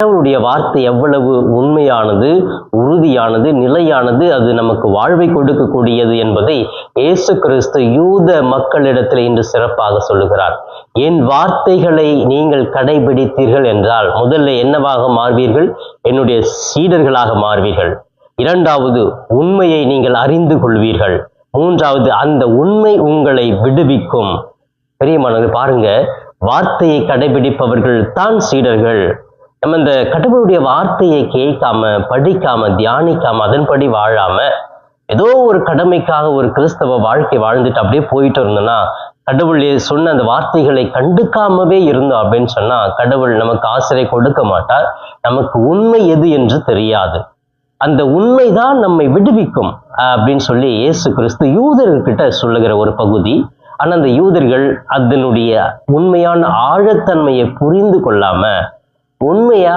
கடவுளுடைய வார்த்தை எவ்வளவு உண்மையானது, உறுதியானது, நிலையானது, அது நமக்கு வாழ்வை கொடுக்கக்கூடியது என்பதை இயேசு கிறிஸ்து யூத மக்களிடத்தில் இன்று சிறப்பாக சொல்லுகிறார். என் வார்த்தைகளை நீங்கள் கடைபிடித்தீர்கள் என்றால் முதல்ல என்னவாக மாறுவீர்கள்? என்னுடைய சீடர்களாக மாறுவீர்கள். இரண்டாவது, உண்மையை நீங்கள் அறிந்து கொள்வீர்கள். மூன்றாவது, அந்த உண்மை உங்களை விடுவிக்கும். பெரியமானவர்கள் பாருங்க, வார்த்தையை கடைபிடிப்பவர்கள் தான் சீடர்கள். நம்ம இந்த கடவுளுடைய வார்த்தையை கேட்காம, படிக்காம, தியானிக்காம, அதன்படி வாழாம ஏதோ ஒரு கடமைக்காக ஒரு கிறிஸ்தவ வாழ்க்கை வாழ்ந்துட்டு அப்படியே போயிட்டு இருந்தோம்னா, கடவுள் சொன்ன அந்த வார்த்தைகளை கண்டுக்காமவே இருந்தோம் அப்படின்னு சொன்னா கடவுள் நமக்கு ஆசிரியை கொடுக்க மாட்டார். நமக்கு உண்மை எது என்று தெரியாது. அந்த உண்மைதான் நம்மை விடுவிக்கும் அப்படின்னு சொல்லி இயேசு கிறிஸ்து யூதர்கிட்ட சொல்லுகிற ஒரு பகுதி. ஆனா அந்த யூதர்கள் அதனுடைய உண்மையான ஆழத்தன்மையை புரிந்து கொள்ளாம உண்மையா